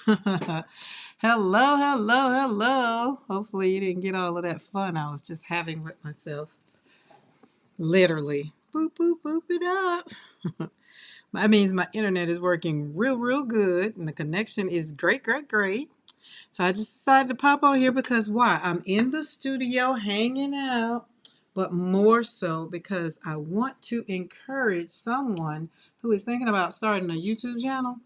Hello, hello, hello. Hopefully, you didn't get all of that fun I was just having with myself. Literally. Boop, boop, boop it up. That means my internet is working real, real good and the connection is great, great, great. So I just decided to pop out here because why? I'm in the studio hanging out, but more so because I want to encourage someone who is thinking about starting a YouTube channel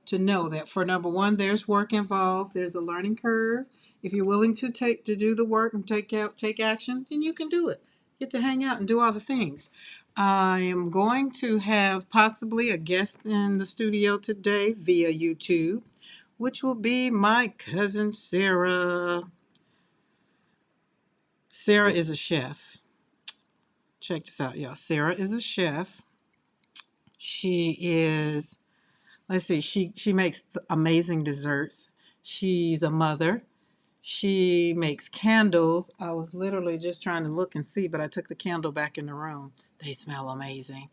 to know that for number one, there's work involved, there's a learning curve. If you're willing to do the work and take action, then you can do it. Get to hang out and do all the things. I am going to have possibly a guest in the studio today via YouTube, which will be my cousin Sarah. Sarah is a chef. Check this out, y'all. Sarah is a chef. She is, let's see, she makes amazing desserts. She's a mother. She makes candles. I was literally just trying to look and see, but I took the candle back in the room. They smell amazing.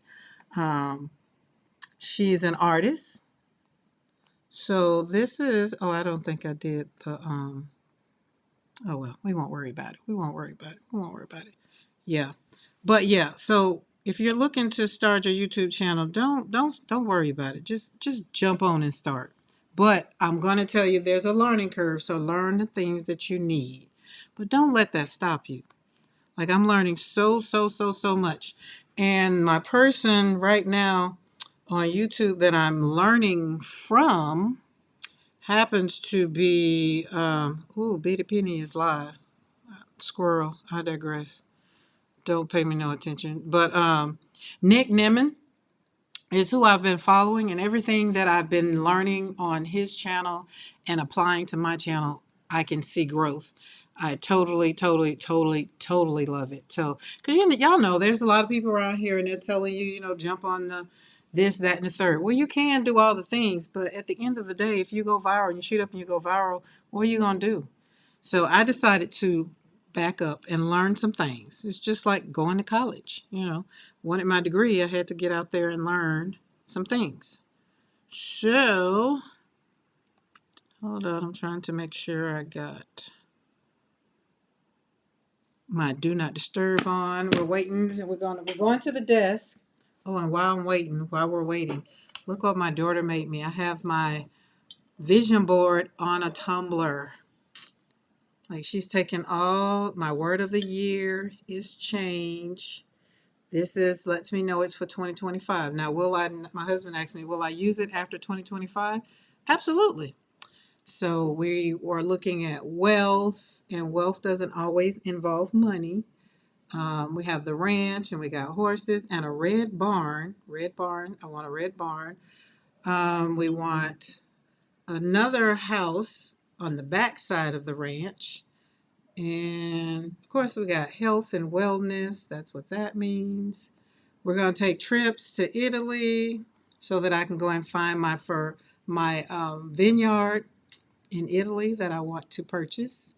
Um, she's an artist. So this is, oh, I don't think I did oh well, we won't worry about it. We won't worry about it. We won't worry about it. Yeah. But yeah, so if you're looking to start your YouTube channel, don't worry about it. Just jump on and start. But I'm going to tell you there's a learning curve, so learn the things that you need. But don't let that stop you. Like I'm learning so much. And my person right now on YouTube that I'm learning from happens to be ooh, Bitty Penny is live. Squirrel, I digress. Don't pay me no attention. But Nick Nimmin is who I've been following, and everything that I've been learning on his channel and applying to my channel, I can see growth. I totally love it. So, because y'all know there's a lot of people around here and they're telling you, jump on the this, that, and the third. Well, you can do all the things, but at the end of the day, if you go viral and you shoot up and you go viral, what are you going to do? So I decided to back up and learn some things. It's just like going to college. Wanted my degree, I had to get out there and learn some things. So, hold on, I'm trying to make sure I got my do not disturb on. We're waiting. We're going to the desk. Oh, and while we're waiting, look what my daughter made me. I have my vision board on a tumbler. Like she's taken all my word of the year is change. This is lets me know it's for 2025. Now, my husband asked me, will I use it after 2025? Absolutely. So we were looking at wealth, and wealth doesn't always involve money. We have the ranch, and we got horses and a red barn. Red barn. I want a red barn. We want another house on the back side of the ranch. And of course, we got health and wellness. That's what that means. We're going to take trips to Italy so that I can go and find my vineyard in Italy that I want to purchase.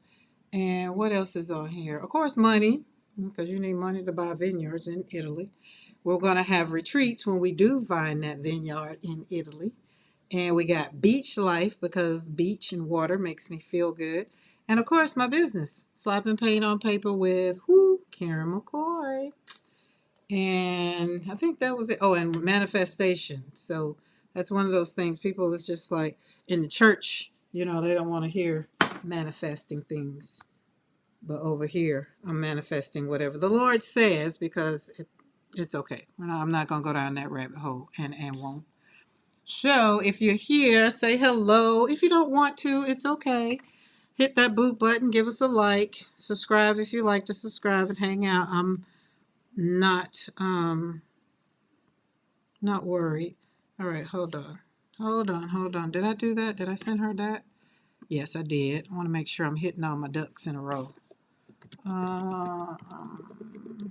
And what else is on here? Of course, money, because you need money to buy vineyards in Italy. We're going to have retreats when we do find that vineyard in Italy. And we got beach life because beach and water makes me feel good. And of course, my business, slapping paint on paper with Karen McCoy. And I think that was it. Oh, and manifestation. So that's one of those things. People is just like in the church, they don't want to hear manifesting things. But over here, I'm manifesting whatever the Lord says because it's okay. I'm not going to go down that rabbit hole and won't. So if you're here, say hello. If you don't want to, it's okay. Hit that boot button, give us a like, subscribe if you like to subscribe and hang out. I'm not not worried. All right, hold on. Hold on. Did I do that? Did I send her that? Yes, I did. I want to make sure I'm hitting all my ducks in a row. Uh, um,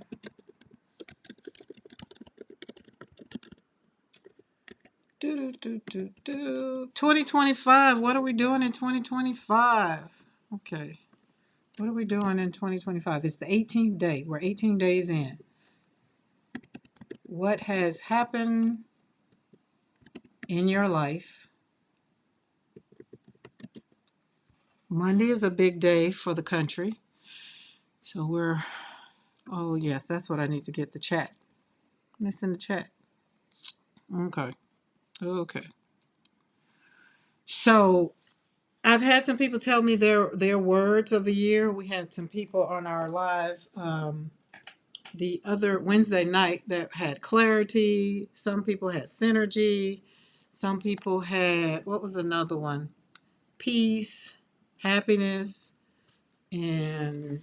do, do, do, do. 2025. What are we doing in 2025? Okay. What are we doing in 2025? It's the 18th day. We're 18 days in. What has happened in your life Monday is a big day for the country. So oh, yes, that's what I need to get the chat. Missing the chat. Okay. Okay. So I've had some people tell me their words of the year. We had some people on our live the other Wednesday night that had clarity. Some people had synergy. Some people had, what was another one? Peace, happiness, and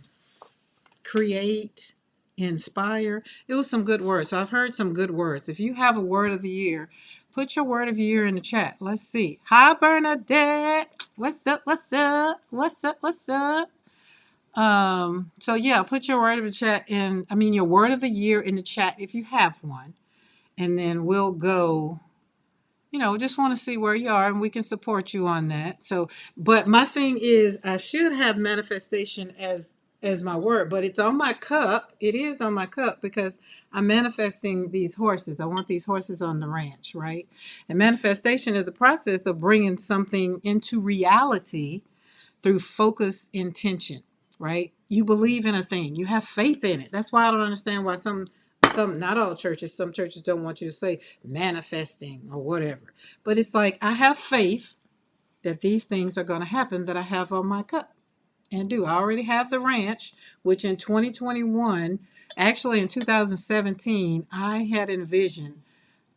create, inspire. It was some good words. So I've heard some good words. If you have a word of the year, put your word of the year in the chat. Let's see. Hi, Bernadette. What's up? What's up? What's up? What's up? So yeah, put your word of the chat in, I mean, your word of the year in the chat if you have one. And then we'll go, just want to see where you are and we can support you on that. So, but my thing is I should have manifestation as my word, but it's on my cup. It is on my cup because I'm manifesting these horses. I want these horses on the ranch, right? And manifestation is a process of bringing something into reality through focused intention, right? You believe in a thing, you have faith in it. That's why I don't understand why some not all churches, some churches don't want you to say manifesting or whatever. But it's like I have faith that these things are going to happen that I have on my cup and do. I already have the ranch, which in 2021, actually in 2017, I had envisioned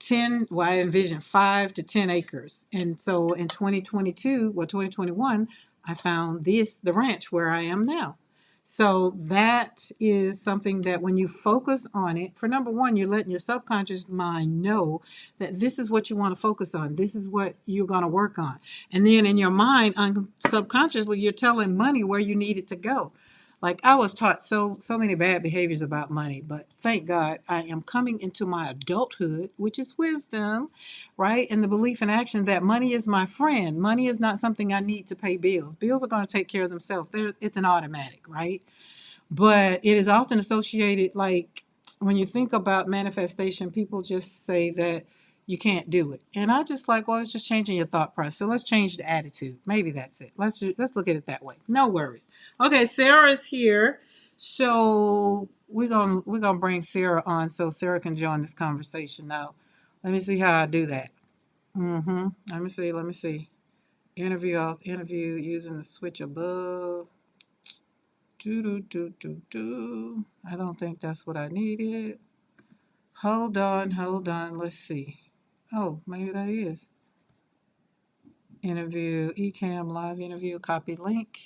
10, well, I envisioned 5 to 10 acres. And so in 2021, I found the ranch where I am now. So that is something that when you focus on it, for number one, you're letting your subconscious mind know that this is what you want to focus on. This is what you're going to work on. And then in your mind, subconsciously, you're telling money where you need it to go. Like I was taught so many bad behaviors about money, but thank God I am coming into my adulthood, which is wisdom, right? And the belief and action that money is my friend. Money is not something I need to pay bills. Bills are going to take care of themselves. It's an automatic, right? But it is often associated, like when you think about manifestation, people just say that you can't do it. And I just like, well, it's just changing your thought process. So let's change the attitude. Maybe that's it. Let's look at it that way. No worries. Okay, Sarah's here. So we're gonna bring Sarah on so Sarah can join this conversation now. Let me see how I do that. Let me see. Interview using the switch above. Do. I don't think that's what I needed. Hold on. Let's see. Oh, maybe that is. Interview, Ecamm live interview, copy link.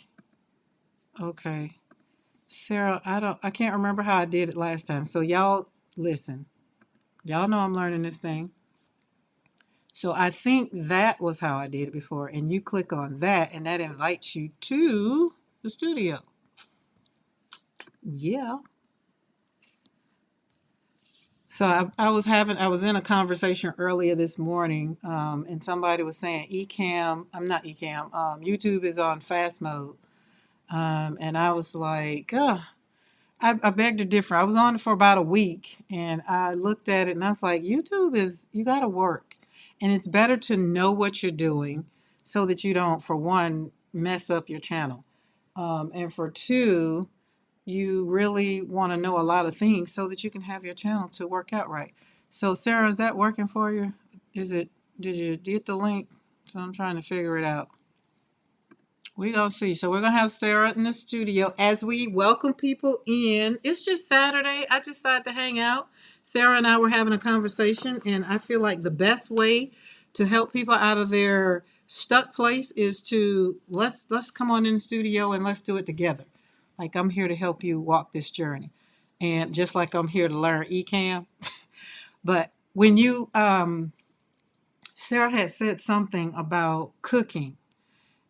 Okay. Sarah, I can't remember how I did it last time. So y'all listen. Y'all know I'm learning this thing. So I think that was how I did it before. And you click on that and that invites you to the studio. Yeah. So I was in a conversation earlier this morning, and somebody was saying I'm not Ecamm, YouTube is on fast mode, and I was like, I beg to differ. I was on it for about a week, and I looked at it, and I was like, YouTube you got to work, and it's better to know what you're doing, so that you don't, for one, mess up your channel, and for two, you really want to know a lot of things so that you can have your channel to work out right. So Sarah, is that working for you? Did you get the link? So I'm trying to figure it out. We're going to see. So we're going to have Sarah in the studio as we welcome people in. It's just Saturday. I just decided to hang out. Sarah and I were having a conversation, and I feel like the best way to help people out of their stuck place is to let's come on in the studio and let's do it together. Like I'm here to help you walk this journey. And just like I'm here to learn Ecamm. But when Sarah had said something about cooking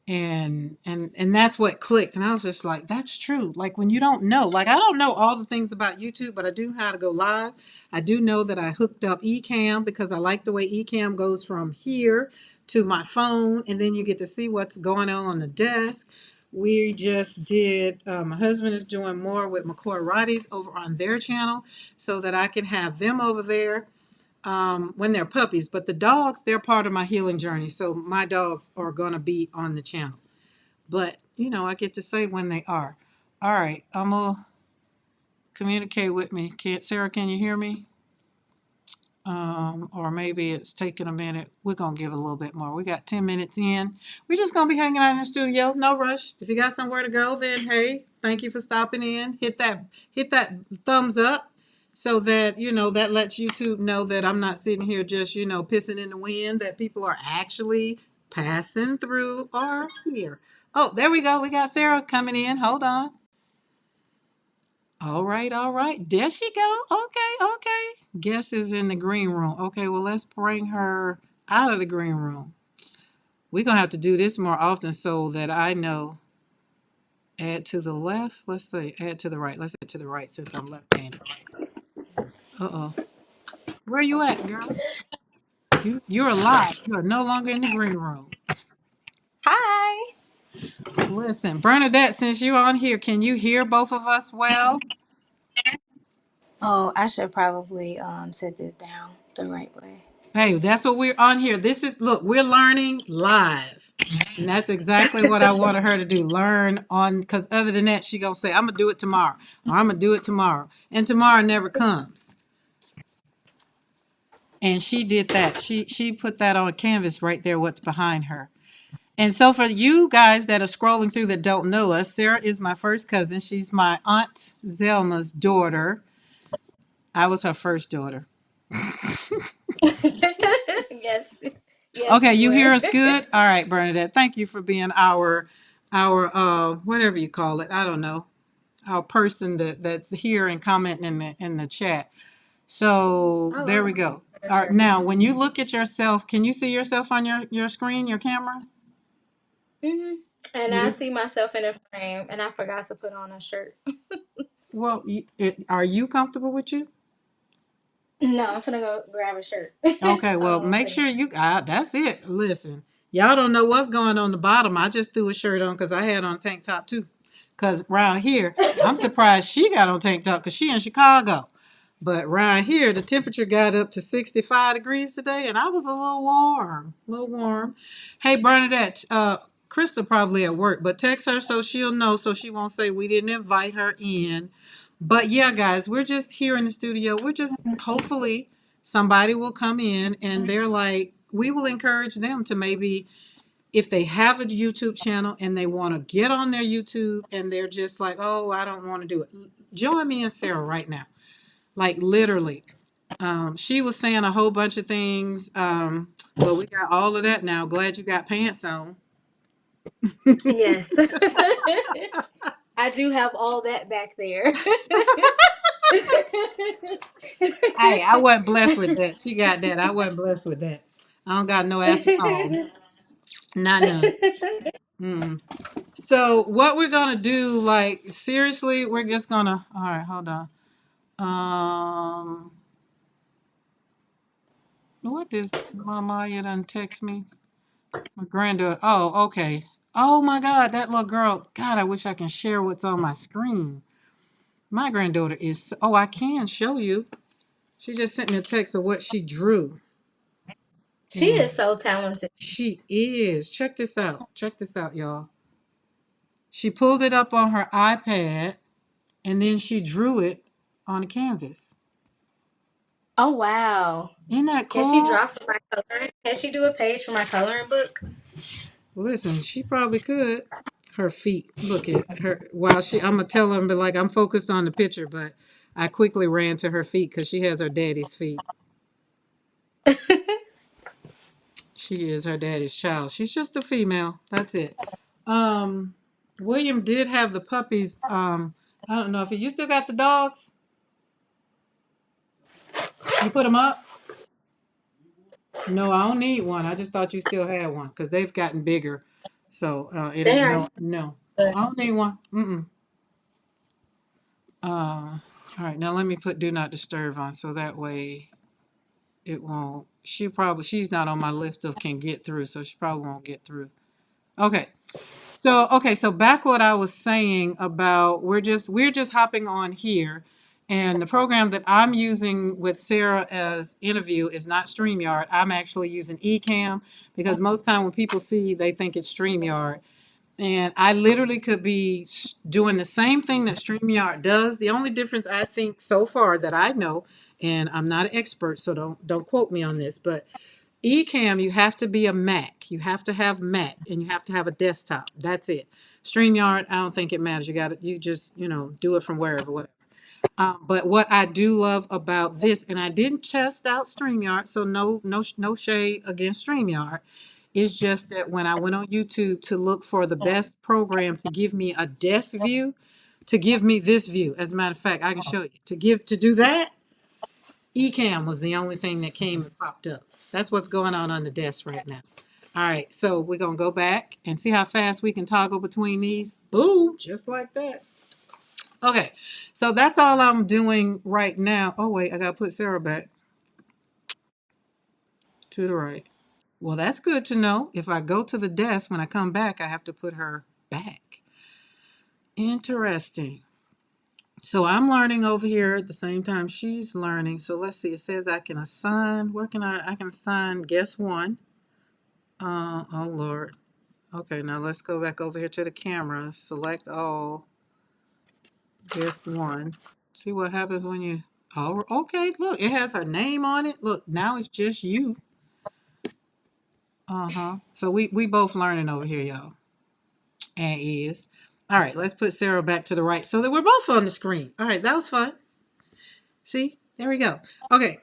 and that's what clicked, and I was just like, that's true. Like when you don't know, like I don't know all the things about YouTube, but I do know how to go live. I do know that I hooked up Ecamm because I like the way Ecamm goes from here to my phone, and then you get to see what's going on the desk. We just did, my husband is doing more with McCoy Roddy's over on their channel so that I can have them over there when they're puppies. But the dogs, they're part of my healing journey. So my dogs are going to be on the channel. but I get to say when they are. All right, I'm gonna communicate with me. Sarah, can you hear me? Or maybe it's taking a minute. We're gonna give a little bit more. We got 10 minutes in. We're just gonna be hanging out in the studio. No rush. If you got somewhere to go, then hey, thank you for stopping in. Hit that thumbs up so that that lets YouTube know that I'm not sitting here just pissing in the wind, that people are actually passing through or here. Oh, there we go. We got Sarah coming in. Hold on. All right, all right. There she go. Okay, okay. Guess is in the green room. Okay, well, let's bring her out of the green room. We're going to have to do this more often so that I know. Add to the left. Let's see. Add to the right. Let's add to the right since I'm left-handed. Uh-oh. Where you at, girl? You're alive. You are no longer in the green room. Hi. Listen, Bernadette, since you're on here, can you hear both of us well? Oh, I should probably set this down the right way. Hey, that's what we're on here. Look, we're learning live. And that's exactly what I wanted her to do. Learn on, because other than that, she gonna say, I'm gonna do it tomorrow, or I'm gonna do it tomorrow. And tomorrow never comes. And she did that. She put that on canvas right there, what's behind her. And so for you guys that are scrolling through that don't know us, Sarah is my first cousin. She's my Aunt Zelma's daughter. I was her first daughter. Yes. Yes, Okay, you you were. hear us good? All right, Bernadette. Thank you for being our whatever you call it. I don't know. Our person that's here and commenting in the chat. So I there love we go. for All right, sure. now when you look at yourself, can you see yourself on your screen, your camera? hmm And You I do? see myself in a frame, and I forgot to put on a shirt. Well, are you comfortable with you? No, I'm gonna go grab a shirt. Okay, well, Hold on one make second. sure that's it. Listen, y'all don't know what's going on the bottom. I just threw a shirt on because I had on a tank top too. Because around here, I'm surprised she got on tank top because she in Chicago. But around here, the temperature got up to 65 degrees today, and I was a little warm, a little warm. Hey, Bernadette, Krista probably at work, but text her so she'll know, so she won't say we didn't invite her in. But yeah, guys, we're just here in the studio. We're just hopefully somebody will come in and they're like, we will encourage them to maybe if they have a YouTube channel and they want to get on their YouTube and they're just like, oh, I don't want to do it. Join me and Sarah right now. Like literally. She was saying a whole bunch of things. Well, we got all of that now. Glad you got pants on. Yes. I do have all that back there. Hey, I wasn't blessed with that. She got that. I wasn't blessed with that. I don't got no acetone. Not none. Mm. So what we're gonna do, like seriously, we're just gonna. All right, hold on. What is Mama? You done text me? My granddaughter. Oh, okay. Oh my God, that little girl. God, I wish I can share what's on my screen. My granddaughter is. Oh, I can show you. She just sent me a text of what she drew, She and is so talented. she is. Check this out. Check this out, y'all. She pulled it up on her iPad, and then she drew it on a canvas. Oh wow. Isn't that Can she cool? draw for my coloring? Can she do a page for my coloring book? Listen, she probably could. Her feet. Look at her. While I'm gonna tell her, but like I'm focused on the picture, but I quickly ran to her feet because she has her daddy's feet. She is her daddy's child. She's just a female. That's it. Um, William did have the puppies. I don't know if you still got the dogs. You put them up? No, I don't need one. I just thought you still had one because they've gotten bigger. So it They ain't are no so no. good. I don't need one. Mm-mm. All right, now let me put do not disturb on so that way it won't. She's not on my list of can get through, so she probably won't get through. Okay. So back what I was saying about we're just hopping on here, and the program that I'm using with Sarah as interview is not StreamYard. I'm actually using Ecamm because most time when people see they think it's StreamYard. And I literally could be doing the same thing that StreamYard does. The only difference I think so far that I know, and I'm not an expert, so don't quote me on this, but Ecamm, you have to be a Mac. You have to have Mac and you have to have a desktop. That's it. StreamYard, I don't think it matters. You got it. You just, do it from wherever, whatever. But what I do love about this, and I didn't test out StreamYard, so no shade against StreamYard. It's just that when I went on YouTube to look for the best program to give me a desk view, to give me this view. As a matter of fact, I can show you. To do that, Ecamm was the only thing that came and popped up. That's what's going on the desk right now. All right, so we're gonna go back and see how fast we can toggle between these. Boom, just like that. Okay, so that's all I'm doing right now. Oh wait, I gotta put Sarah back to the right. Well, that's good to know. If I go to the desk, when I come back, I have to put her back. Interesting. So I'm learning over here at the same time she's learning. So let's see. It says I can assign. Where can I can assign guest one. Oh Lord. Okay, now let's go back over here to the camera. Select all. Guest one. See what happens when you. Oh, okay. Look, it has her name on it. Look, now it's just you. Uh-huh. So we both learning over here, y'all. And is. All right, let's put Sarah back to the right so that we're both on the screen. All right, that was fun. See, there we go. Okay,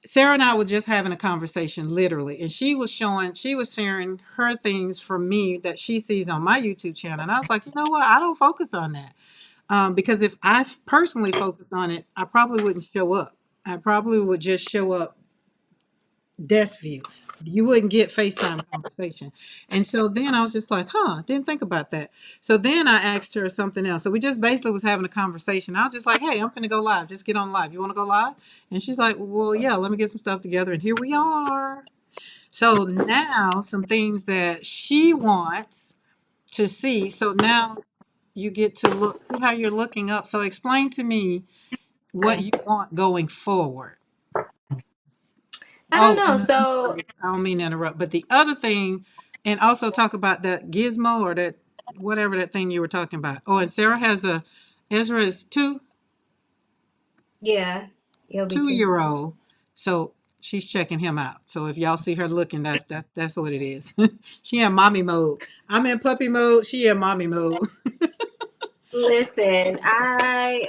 Sarah and I were just having a conversation, literally, and she was sharing her things from me that she sees on my YouTube channel, and I was like, you know what? I don't focus on that, because if I personally focused on it, I probably wouldn't show up. I probably would just show up desk view. You wouldn't get FaceTime conversation. And so then I was just like, didn't think about that. So then I asked her something else. So we just basically was having a conversation. I was just like, hey, I'm finna go live. Just get on live. You want to go live? And she's like, well, yeah, let me get some stuff together. And here we are. So now some things that she wants to see. So now you get to see how you're looking up. So explain to me what you want going forward. I don't Oh, know. and I'm So sorry, I don't mean to interrupt, but the other thing, and also talk about that gizmo or that whatever that thing you were talking about. Oh, and Sarah has Ezra is yeah, you'll be too. 2 year old, so she's checking him out. So if y'all see her looking, that's what it is. She in mommy mode. I'm in puppy mode. She in mommy mode. Listen, I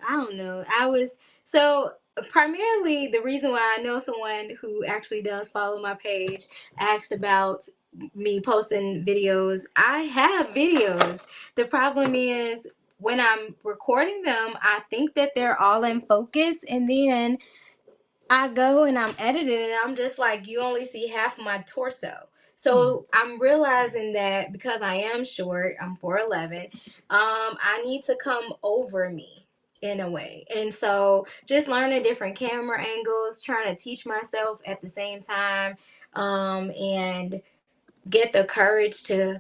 don't know. I was so primarily the reason why I know someone who actually does follow my page asked about me posting videos. I have videos. The problem is when I'm recording them, I think that they're all in focus, and then I go and I'm editing and I'm just like, you only see half of my torso. So I'm realizing that because I am short, I'm 4'11", I need to come over me in a way. And so just learning different camera angles, trying to teach myself at the same time, and get the courage to,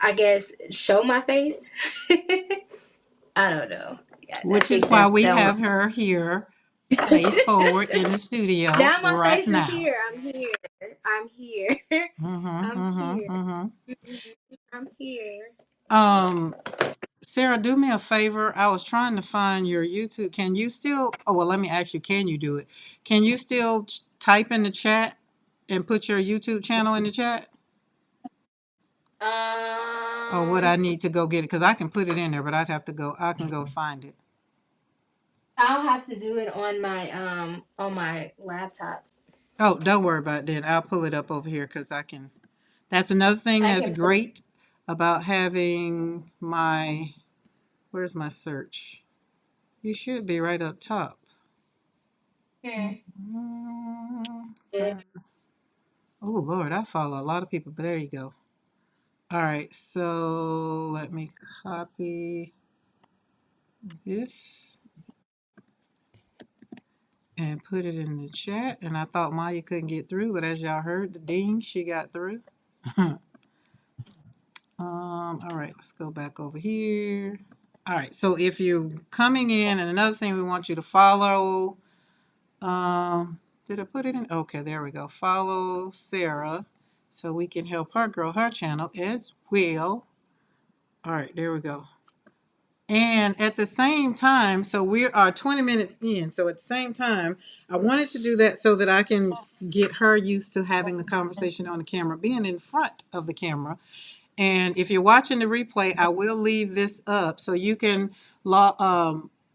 I guess, show my face. I don't know. Yeah, I Which is think why that's we that. have her here, face forward in the studio Now my right face is now. here. I'm here. I'm here. Mm-hmm, I'm here. mm-hmm, mm-hmm. I'm here. Um, Sarah, do me a favor. I was trying to find your YouTube. Can you still? Oh, well, let me ask you, can you do it? Can you still type in the chat and put your YouTube channel in the chat? Or would I Um, need to go get it? Because I can put it in there, but I can go find it. I'll have to do it on my laptop. Oh, don't worry about it then. I'll pull it up over here because I can. That's another thing I that's can put. great about having where's my search? You should be right up top. Hmm. Mm, Oh Lord, I follow a lot of people, but there you go. All right, so let me copy this and put it in the chat. And I thought Maya couldn't get through, but as y'all heard, the ding, she got through. All right, let's go back over here. All right, so if you're coming in, and another thing we want you to follow, did I put it in? Okay, there we go. Follow Sarah. so we can help her grow her channel as well. All right, there we go. And at the same time, so we are 20 minutes in. So at the same time, I wanted to do that so that I can get her used to having the conversation on the camera, being in front of the camera. And if you're watching the replay, I will leave this up so you can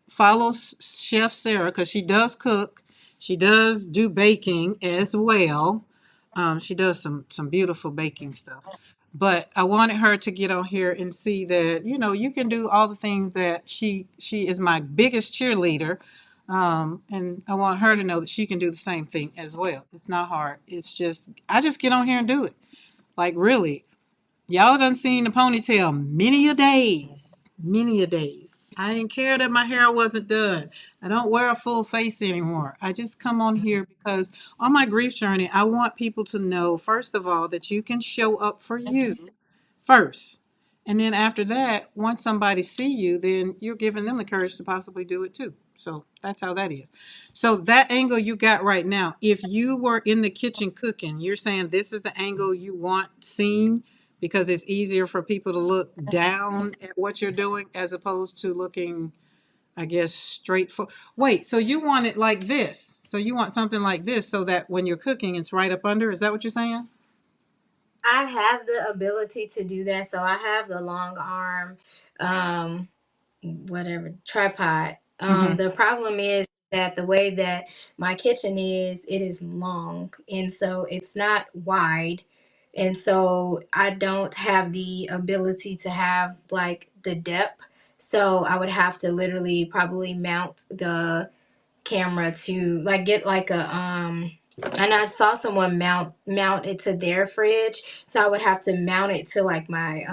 follow Chef Sarah because she does cook. She does do baking as well. She does some beautiful baking stuff. But I wanted her to get on here and see that you can do all the things that she is my biggest cheerleader. And I want her to know that she can do the same thing as well. It's not hard. It's just I just get on here and do it. Like really. Y'all done seen the ponytail many a days. Many a days. I didn't care that my hair wasn't done. I don't wear a full face anymore. I just come on here because on my grief journey, I want people to know, first of all, that you can show up for you first. And then after that, once somebody see you, then you're giving them the courage to possibly do it too. So that's how that is. So that angle you got right now, if you were in the kitchen cooking, you're saying this is the angle you want seen because it's easier for people to look down at what you're doing as opposed to looking, I guess, straight for. Wait, so you want it like this? So you want something like this so that when you're cooking, it's right up under? Is that what you're saying? I have the ability to do that. So I have the long arm, um, whatever tripod. Mm-hmm. The problem is that the way that my kitchen is, it is long, and so it's not wide, and so I don't have the ability to have like the depth. So I would have to literally probably mount the camera to like get like a and I saw someone mount it to their fridge, so I would have to mount it to like my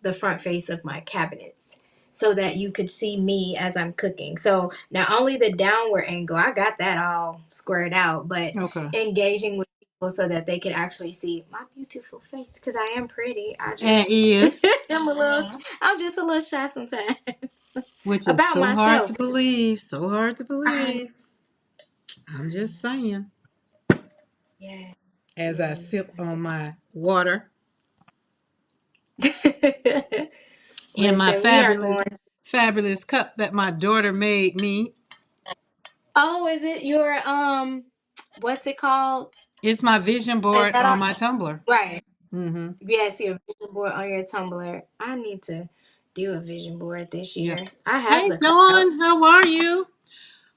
the front face of my cabinets so that you could see me as I'm cooking. So not only the downward angle, I got that all squared out, but Okay. engaging with people so that they could actually see my beautiful face because I am pretty. I And just is. I'm just a little shy sometimes Which is about so hard myself. to believe. So hard to I believe. I'm just saying. yeah. As I Yes. sip on my water in my Listen, we are going. fabulous cup that my daughter made me. Oh, is it your what's it called? It's my vision Is board that on on? my Tumblr. Right. Mm-hmm. Yes, your vision board on your Tumblr. I need to do a vision board this Yeah. year. I have Hey, the Dawn, cutouts. how are you?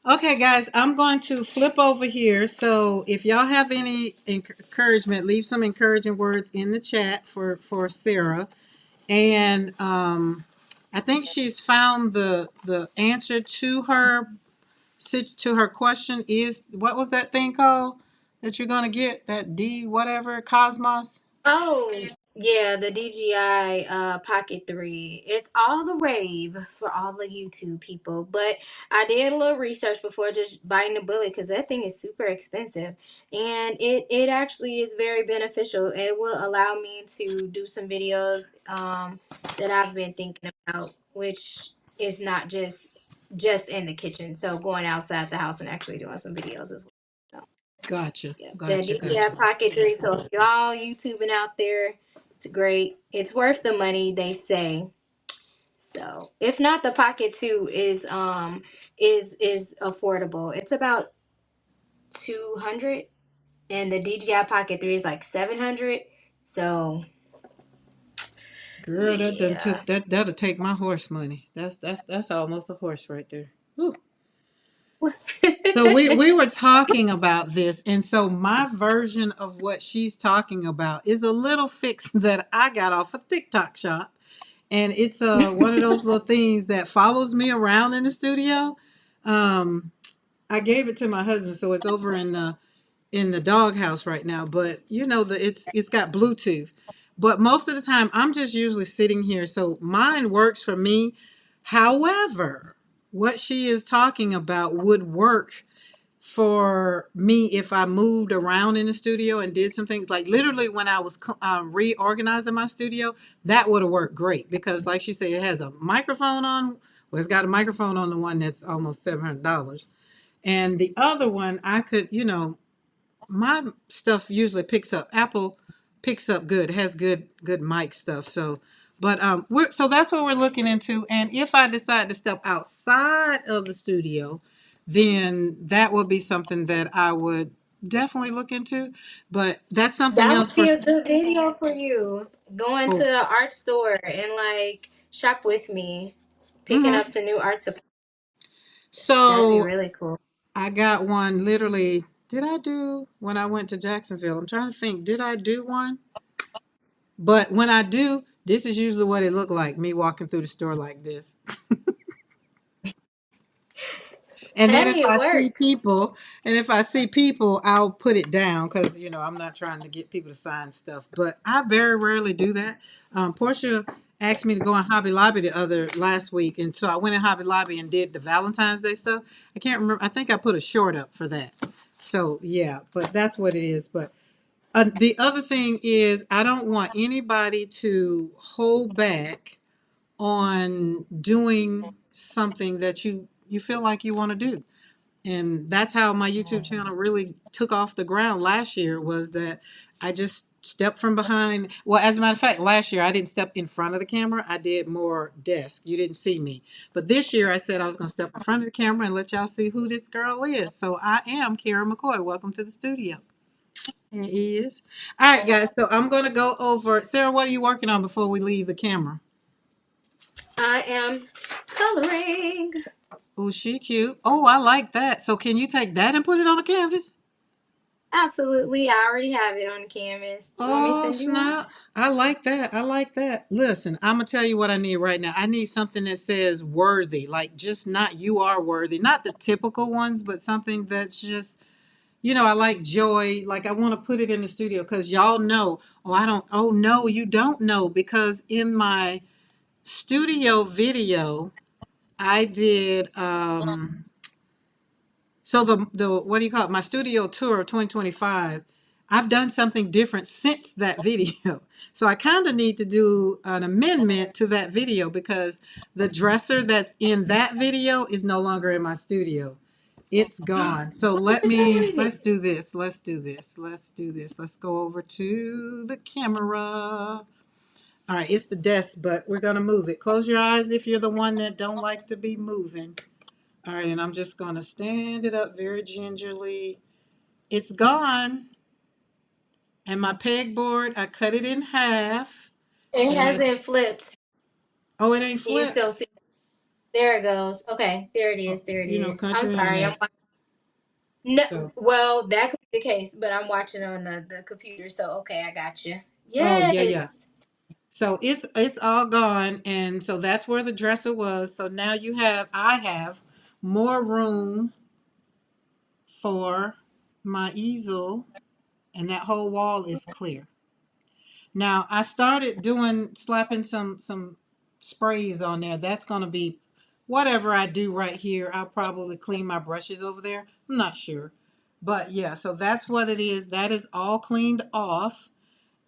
Okay, guys, I'm going to flip over here. So if y'all have any encouragement, leave some encouraging words in the chat for Sarah. And I think she's found the answer to her question is what was that thing called that you're gonna get that D whatever Cosmos? Oh, yeah, the DJI Pocket 3. It's all the rave for all the YouTube people. But I did a little research before just biting the bullet because that thing is super expensive. And it actually is very beneficial. It will allow me to do some videos that I've been thinking about, which is not just in the kitchen. So going outside the house and actually doing some videos as well. So, Gotcha, yeah, the gotcha, DJI gotcha. Pocket 3. So if y'all YouTubing out there, it's great. It's worth the money, they say. So if not, the Pocket 2 is affordable. It's about 200, and the DJI Pocket 3 is like 700. So Girl, that done yeah. took that'll take my horse money. That's almost a horse right there. Whew. So we were talking about this, and so my version of what she's talking about is a little fix that I got off of TikTok Shop, and it's one of those little things that follows me around in the studio. Um, I gave it to my husband, so it's over in the doghouse right now. But it's got Bluetooth. But most of the time, I'm just usually sitting here, so mine works for me. However, what she is talking about would work for me if I moved around in the studio and did some things like literally when I was reorganizing my studio, that would have worked great because, like she said, it has a microphone on. Well, it's got a microphone on the one that's almost $700, and the other one I could, my stuff usually picks up Apple picks up good. It has good mic stuff. So, but we're so that's what we're looking into. And if I decide to step outside of the studio, then that would be something that I would definitely look into. But that's something That else would for. be a good video for you. Going to Oh, the art store and like shop with me, picking hmm. up some new art supplies. That'd be So really cool. I got one literally. Did I do when I went to Jacksonville? I'm trying to think. Did I do one? But when I do, this is usually what it looked like, me walking through the store like this. And then if Hey, it I see works. people, I'll put it down because I'm not trying to get people to sign stuff. But I very rarely do that. Portia asked me to go in Hobby Lobby last week, and so I went in Hobby Lobby and did the Valentine's Day stuff. I can't remember. I think I put a short up for that. So yeah, but that's what it is. But the other thing is, I don't want anybody to hold back on doing something that you feel like you want to do. And that's how my YouTube channel really took off the ground last year, was that I just stepped from behind. Well, as a matter of fact, last year I didn't step in front of the camera. I did more desk. You didn't see me. But this year I said I was going to step in front of the camera and let y'all see who this girl is. So I am Kara McCoy. Welcome to the studio. It is. All right, guys. So I'm going to go over. Sarah, what are you working on before we leave the camera? I am coloring. Oh, she cute. Oh, I like that. So can you take that and put it on a canvas? Absolutely. I already have it on the canvas. Want me to Oh, send you one? snap. I like that. I like that. Listen, I'm going to tell you what I need right now. I need something that says worthy, like just not you are worthy, not the typical ones, but something that's just, I like joy. Like I want to put it in the studio because y'all know. Oh, I don't. Oh, no, you don't know, because in my studio video, I did, so the what do you call it? My studio tour of 2025. I've done something different since that video. So I kind of need to do an amendment to that video because the dresser that's in that video is no longer in my studio. It's gone. So What let's is do this. Let's do this. Let's do this. Let's go over to the camera. All right, it's the desk, but we're going to move it. Close your eyes if you're the one that don't like to be moving. All right, and I'm just going to stand it up very gingerly. It's gone. And my pegboard, I cut it in half. it? It And I, hasn't flipped. oh, it ain't You flipped. still see it. There it goes. Okay, there it is. There it is. I'm Country sorry. internet. No, So, well, that could be the case, but I'm watching on the computer, so okay, I got you. oh, yeah, yeah. Yes. So it's all gone. And so that's where the dresser was. So now I have more room for my easel, and that whole wall is clear. Now I started doing slapping some sprays on there. That's gonna be whatever I do right here. I'll probably clean my brushes over there. I'm not sure. But yeah, so that's what it is. That is all cleaned off.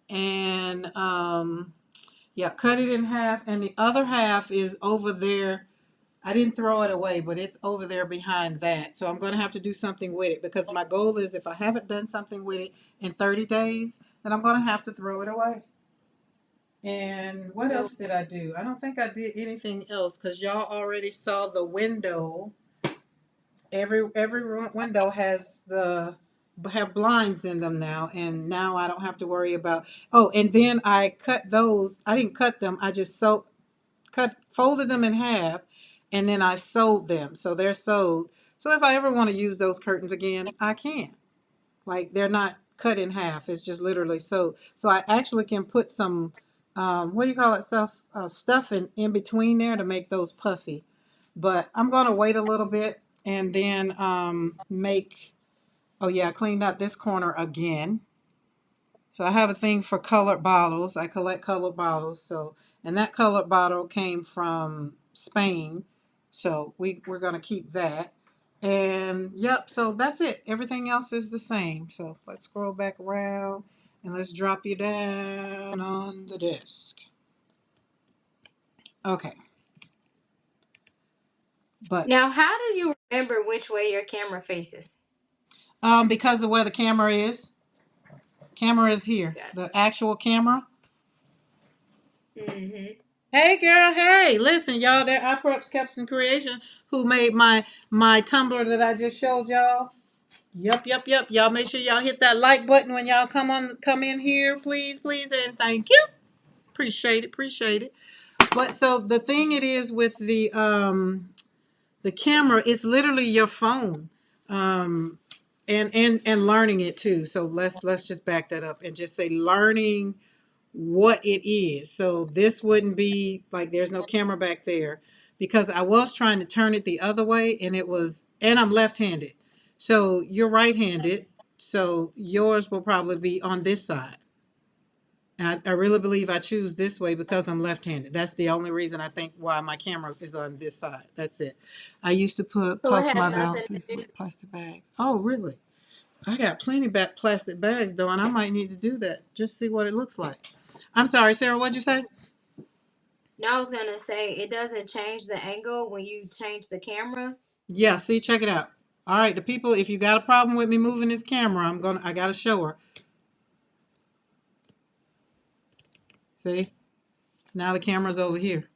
And yeah, cut it in half. And the other half is over there. I didn't throw it away, but it's over there behind that. So I'm going to have to do something with it because my goal is, if I haven't done something with it in 30 days, then I'm going to have to throw it away. And what else did I do? I don't think I did anything else because y'all already saw the window. Every window has the have blinds in them now, and now I don't have to worry about. Oh, and then I cut those. I didn't cut them. I just folded them in half, and then I sewed them. So they're sewed. So if I ever want to use those curtains again, I can. Like, they're not cut in half. It's just literally sewed. So I actually can put some, what do you call it, stuff in between there to make those puffy. But I'm going to wait a little bit and then oh yeah, I cleaned out this corner again. So I have a thing for colored bottles. I collect colored bottles. So, and that colored bottle came from Spain. So we're going to keep that. And yep, so that's it. Everything else is the same. So let's scroll back around and let's drop you down on the desk. Okay. But Now, how do you remember which way your camera faces? because of where the camera is, Camera is here. Gotcha. The actual camera. Mm-hmm. Hey girl, hey, listen, y'all, there I Preps Caption Creation who made my Tumblr that I just showed y'all. Yep. Y'all make sure y'all hit that like button when y'all come in here, please, please, and thank you. Appreciate it. But so the thing it is with the camera, it's literally your phone. And learning it too. So let's just back that up and just say learning what it is. So this wouldn't be like there's no camera back there because I was trying to turn it the other way and I'm left-handed. So you're right-handed. So yours will probably be on this side. I really believe I choose this way because I'm left-handed. That's the only reason I think why my camera is on this side. That's it. I used to So it puff has my nothing to balances do. with plastic bags. Oh, really? I got plenty back plastic bags though, and I might need to do that. Just see what it looks like. I'm sorry, Sarah, what'd you say? No, I was gonna say it doesn't change the angle when you change the camera. Yeah, see, check it out. All right, the people, if you got a problem with me moving this camera, I gotta show her. See? Now the camera's over here.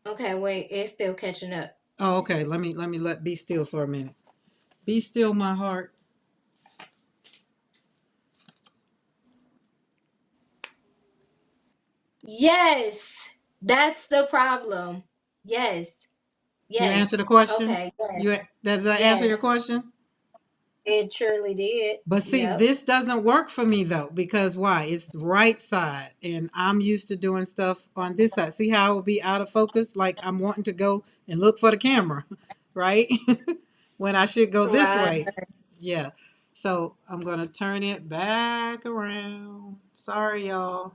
Okay, wait, it's still catching up. Oh, okay. Let be still for a minute. Be still, my heart. Yes, that's the problem. Yes, You yes. answer the question? Okay, yes, You does that answer your yes. question? It surely did. But see, Yep. this doesn't work for me though, because why? It's the right side, and I'm used to doing stuff on this side. See how I would be out of focus? Like I'm wanting to go and look for the camera, right? When I should go this Right. way. Yeah. So I'm gonna turn it back around. Sorry, y'all.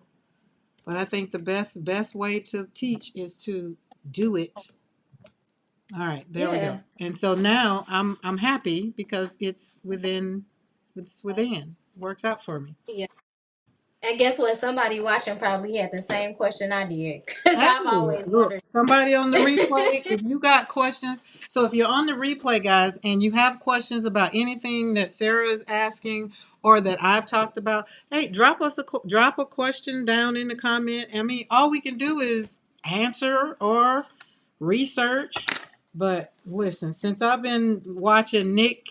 But I think the best way to teach is to do it. All right, there we go. Yeah. And so now I'm happy because it's within. Works out for me. Yeah. And guess what? Somebody watching probably had the same question I did because Hey, I've always look, wondered. somebody on the replay, if you got questions, so if you're on the replay, guys, and you have questions about anything that Sarah is asking or that I've talked about, hey, drop a question down in the comment. I mean, all we can do is answer or research. But listen, since I've been watching Nick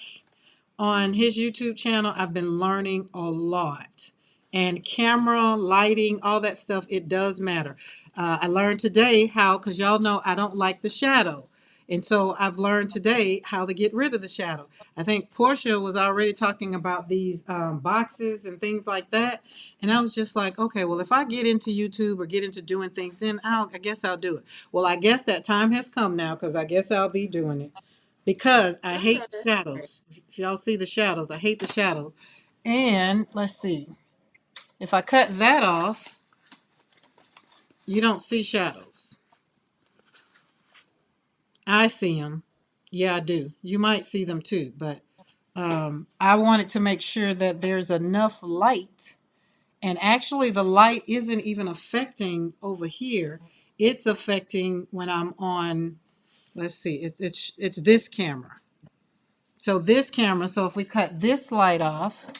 on his YouTube channel, I've been learning a lot. And camera, lighting, all that stuff, it does matter. I learned today how, because y'all know I don't like the shadow. And so I've learned today how to get rid of the shadow. I think Portia was already talking about these boxes and things like that. And I was just like, okay, well, if I get into YouTube or get into doing things, then I guess I'll do it. Well, I guess that time has come now because I guess I'll be doing it because I That's hate understandable. shadows. If y'all see the shadows, I hate the shadows. And let's see, if I cut that off, you don't see shadows. I see them. Yeah, I do. You might see them too, but I wanted to make sure that there's enough light. And actually, the light isn't even affecting over here. It's affecting when I'm on. Let's see. It's this camera. So this camera. So if we cut this light off,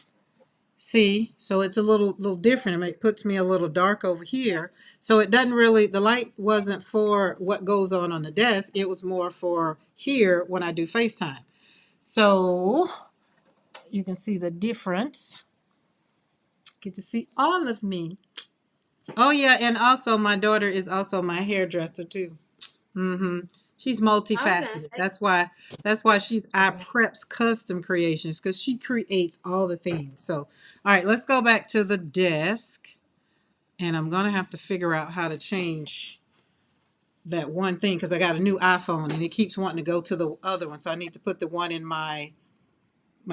see, so it's a little different. It puts me a little dark over here. So it doesn't really, the light wasn't for what goes on the desk. It was more for here when I do FaceTime. So you can see the difference. Get to see all of me. Oh yeah, and also my daughter is also my hairdresser too. Mm-hmm. She's I was gonna multifaceted. say. That's why she's I preps custom creations because she creates all the things. So all right, let's go back to the desk. And I'm gonna have to figure out how to change that one thing because I got a new iPhone and it keeps wanting to go to the other one. So I need to put the one in my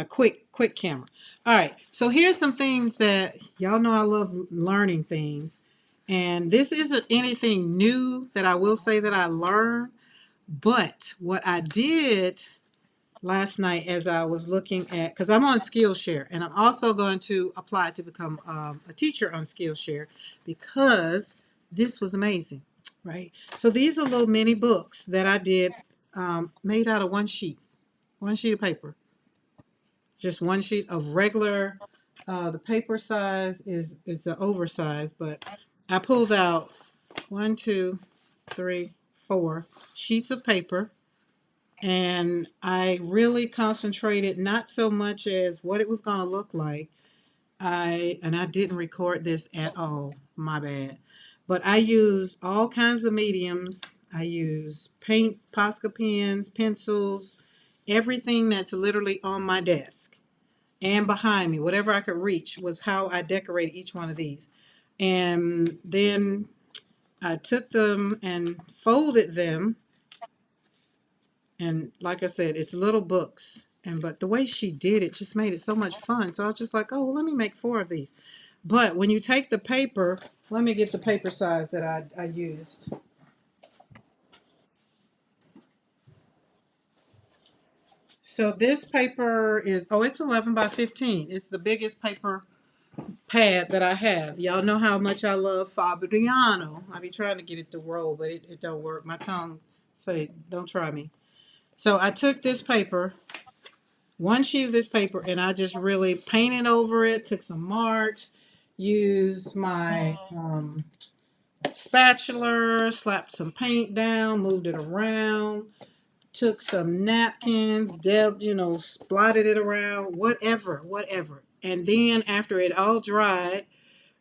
quick camera. All right. So here's some things that y'all know I love learning things. And this isn't anything new that I will say that I learned, but what I did last night as I was looking at, because I'm on Skillshare and I'm also going to apply to become a teacher on Skillshare because this was amazing, right? So these are little mini books that I did made out of one sheet of paper. just one sheet of regular. The paper size is an oversized, but I pulled out one, two, three, four sheets of paper, and I really concentrated not so much as what it was going to look like. I didn't record this at all. My bad. But I use all kinds of mediums. I use paint, Posca pens, pencils, everything that's literally on my desk and behind me, whatever I could reach was how I decorated each one of these. And then I took them and folded them, and like I said, it's little books. And but the way she did it just made it so much fun. So I was just like, oh, well, let me make four of these. But when you take the paper, let me get the paper size that I used. So this paper is, oh, it's 11 by 15. It's the biggest paper pad that I have. Y'all know how much I love Fabriano. I be trying to get it to roll, but it don't work. My tongue say, don't try me. So I took this paper, one sheet of this paper, and I just really painted over it, took some marks, used my spatula, slapped some paint down, moved it around, took some napkins, splotted it around, whatever. And then after it all dried,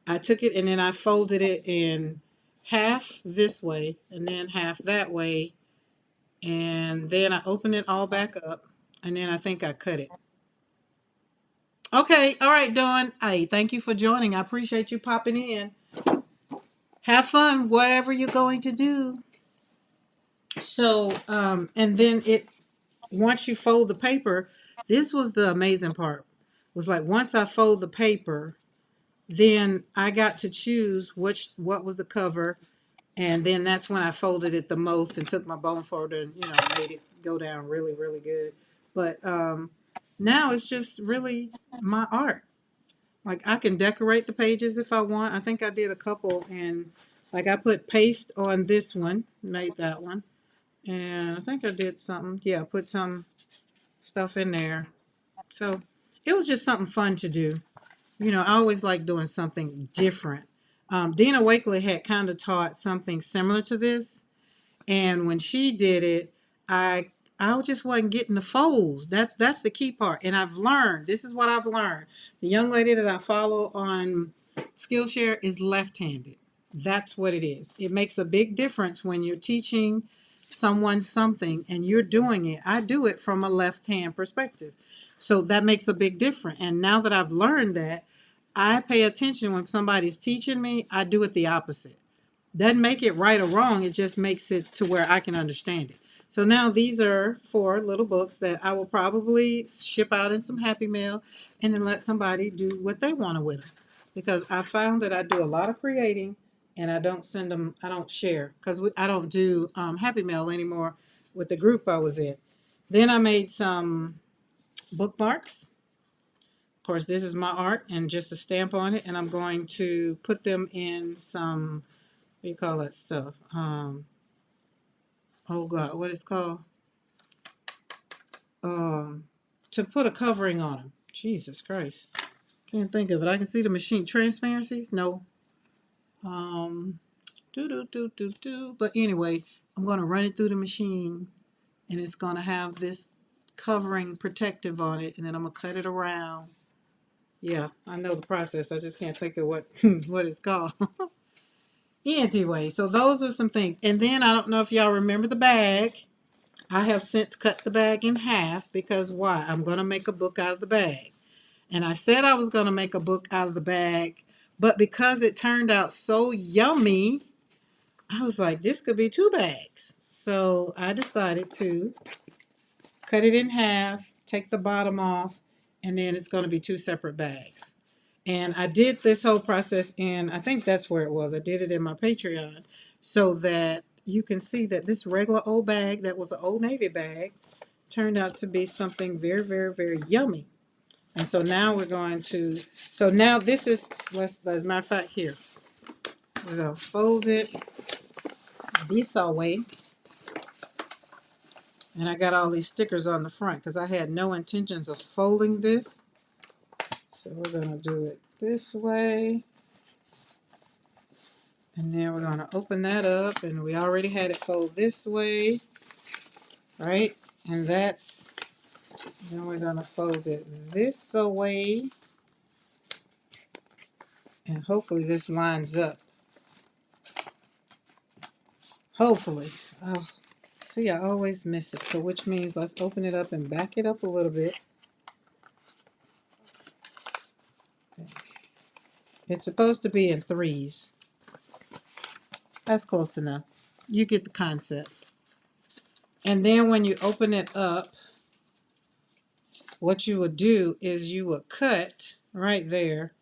I took it and then I folded it in half this way and then half that way. And then I opened it all back up and then I think I cut it. Okay, all right, Dawn. Hey, thank you for joining. I appreciate you popping in. Have fun, whatever you're going to do. So, and then once you fold the paper, this was the amazing part. Was like once I fold the paper, then I got to choose what was the cover, and then that's when I folded it the most and took my bone folder and made it go down really really good. But now it's just really my art. Like I can decorate the pages if I want. I think I did a couple, and like I put paste on this one, made that one, and I think I did something. Yeah, put some stuff in there. So it was just something fun to do. I always like doing something different. Dina Wakley had kind of taught something similar to this, and when she did it, I I just wasn't getting the folds. That's the key part. And I've learned. This is what I've learned. The young lady that I follow on Skillshare is left-handed. That's what it is. It makes a big difference when you're teaching someone something and you're doing it. I do it from a left-hand perspective. So that makes a big difference. And now that I've learned that, I pay attention when somebody's teaching me, I do it the opposite. Doesn't make it right or wrong, it just makes it to where I can understand it. So now these are four little books that I will probably ship out in some Happy Mail and then let somebody do what they want to with them. Because I found that I do a lot of creating and I don't send them, I don't share because I don't do Happy Mail anymore with the group I was in. Then I made some bookmarks. Of course, this is my art and just a stamp on it, and I'm going to put them in some, what do you call that stuff? Oh God, what it's called? Um, to put a covering on them. Jesus Christ, can't think of it. I can see the machine transparencies. No. Um, do. But anyway, I'm gonna run it through the machine, and it's gonna have this covering protective on it, and then I'm gonna cut it around. Yeah, I know the process. I just can't think of what what it's called. Anyway, so those are some things. And then I don't know if y'all remember the bag. I have since cut the bag in half because why? I'm going to make a book out of the bag. And I said I was going to make a book out of the bag, but because it turned out so yummy, I was like, this could be two bags. So I decided to cut it in half, take the bottom off, and then it's going to be two separate bags. And I did this whole process in, I think that's where it was. I did it in my Patreon so that you can see that this regular old bag that was an Old Navy bag turned out to be something very, very, very yummy. And so now we're going to, so now this is, as a matter of fact, here. We're going to fold it this way. And I got all these stickers on the front because I had no intentions of folding this. So we're going to do it this way. And then we're going to open that up. And we already had it fold this way. Right? And then we're going to fold it this way. And hopefully this lines up. Hopefully. Oh, see, I always miss it. So which means let's open it up and back it up a little bit. It's supposed to be in threes. That's close enough. You get the concept. And then when you open it up, what you would do is you would cut right there.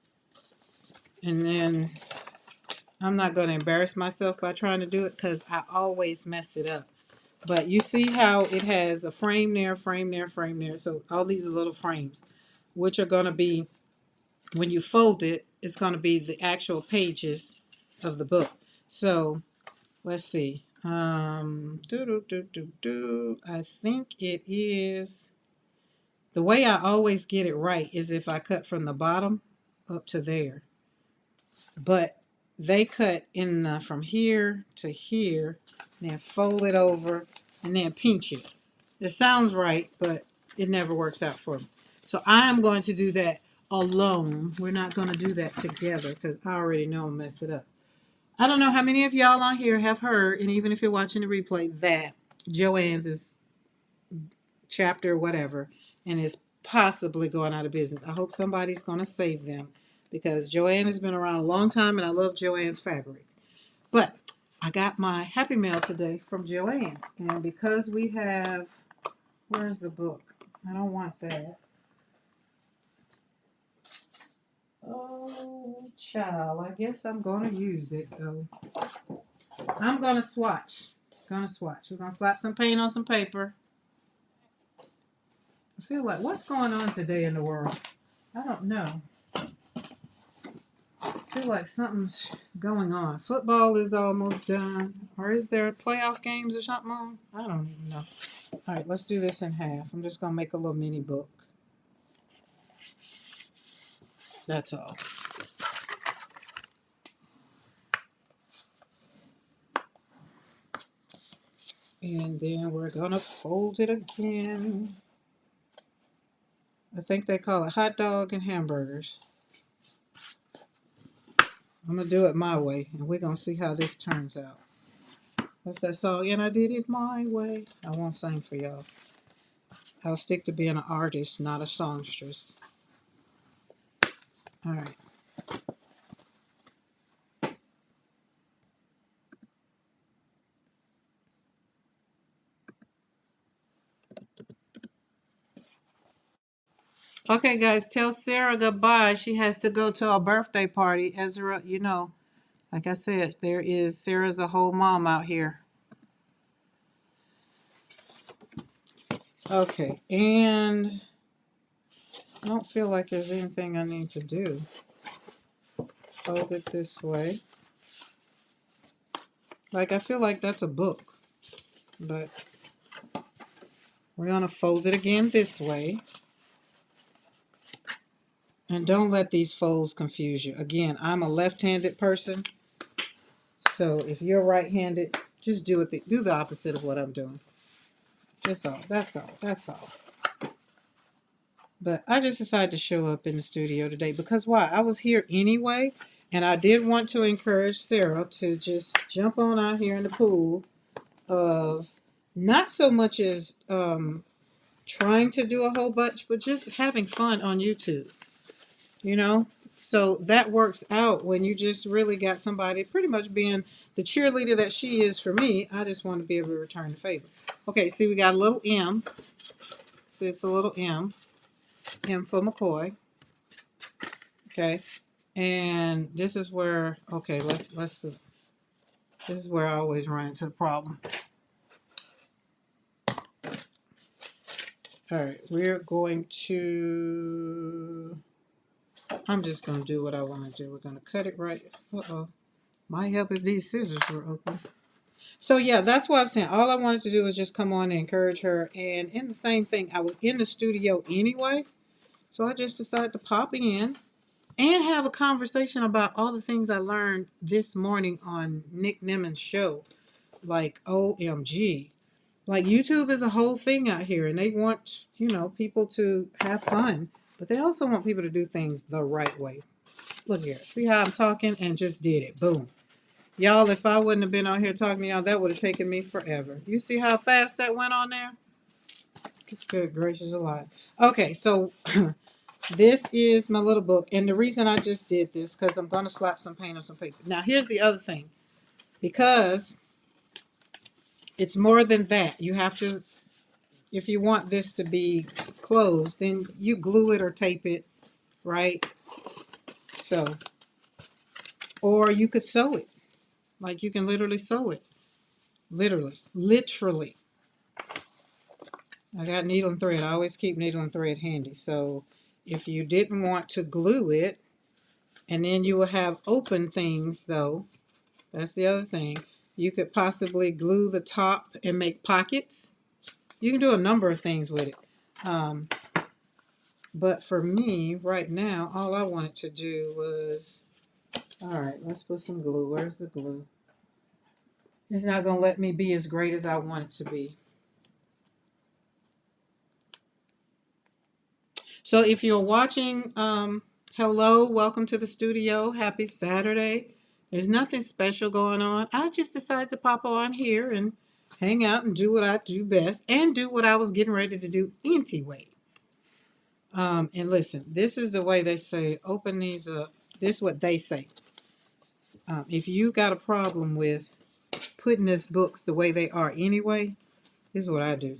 And then I'm not going to embarrass myself by trying to do it because I always mess it up. But you see how it has a frame there, frame there, frame there. So all these are little frames, which are going to be, when you fold it, it's going to be the actual pages of the book. So let's see. I think it is, the way I always get it right is if I cut from the bottom up to there. But they cut in the, from here to here, then fold it over, and then pinch it. It sounds right, but it never works out for me. So I am going to do that alone. We're not going to do that together because I already know I'll mess it up. I don't know how many of y'all on here have heard, and even if you're watching the replay, that Joann's is chapter whatever and is possibly going out of business. I hope somebody's going to save them because Joann has been around a long time and I love Joann's fabric. But I got my Happy Mail today from Joann's, and because we have, where's the book? I don't want that. Oh, child, I guess I'm going to use it though. I'm going to swatch. We're going to slap some paint on some paper. I feel like, what's going on today in the world? I don't know. I feel like something's going on. Football is almost done. Or is there playoff games or something on? I don't even know. All right, let's do this in half. I'm just going to make a little mini book. That's all. And then we're going to fold it again. I think they call it hot dog and hamburgers. I'm going to do it my way, and we're going to see how this turns out. What's that song? And I did it my way. I won't sing for y'all. I'll stick to being an artist, not a songstress. All right. Okay, guys, tell Sarah goodbye. She has to go to a birthday party. Ezra, you know, like I said, Sarah's a whole mom out here. Okay, and I don't feel like there's anything I need to do. Fold it this way. Like, I feel like that's a book, but we're going to fold it again this way. And don't let these folds confuse you. Again, I'm a left-handed person, so if you're right-handed, just do the opposite of what I'm doing. That's all. That's all. That's all. But I just decided to show up in the studio today because why? I was here anyway, and I did want to encourage Sarah to just jump on out here in the pool of not so much as trying to do a whole bunch, but just having fun on YouTube, you know? So that works out when you just really got somebody pretty much being the cheerleader that she is for me. I just want to be able to return the favor. Okay, see, we got a little M. See, it's a little M. M for McCoy. Okay. And this is where, okay, let's see. This is where I always run into the problem. All right, we're going to, I'm just going to do what I want to do. We're going to cut it right. Uh-oh. Might help if these scissors were open. So yeah, that's what I'm saying. All I wanted to do was just come on and encourage her. And in the same thing, I was in the studio anyway. So I just decided to pop in and have a conversation about all the things I learned this morning on Nick Nimen's show. Like, OMG. Like, YouTube is a whole thing out here, and they want, people to have fun, but they also want people to do things the right way. Look here. See how I'm talking and just did it. Boom. Y'all, if I wouldn't have been on here talking to y'all, that would have taken me forever. You see how fast that went on there? Good gracious alive. Okay, so this is my little book, and the reason I just did this, because I'm going to slap some paint on some paper. Now, here's the other thing. Because it's more than that. You have to, if you want this to be closed, then you glue it or tape it, right? So, or you could sew it. Like, you can literally sew it. Literally. I got needle and thread. I always keep needle and thread handy. So if you didn't want to glue it, and then you will have open things though, that's the other thing. You could possibly glue the top and make pockets. You can do a number of things with it. But for me, right now, all I wanted to do was, all right, let's put some glue. Where's the glue? It's not going to let me be as great as I want it to be. So if you're watching, hello, welcome to the studio. Happy Saturday. There's nothing special going on. I just decided to pop on here and hang out and do what I do best and do what I was getting ready to do anyway. And listen, this is the way they say, open these up. This is what they say. If you got a problem with putting these books the way they are anyway, this is what I do.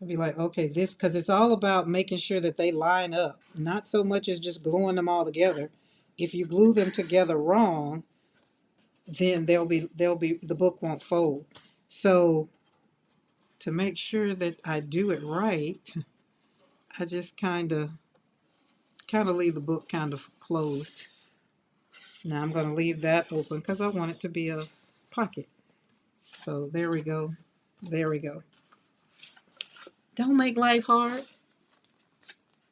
I'd be like, okay, this, because it's all about making sure that they line up, not so much as just gluing them all together. If you glue them together wrong, then the book won't fold. So to make sure that I do it right, I just kind of leave the book kind of closed. Now I'm going to leave that open because I want it to be a pocket. So there we go. There we go. Don't make life hard.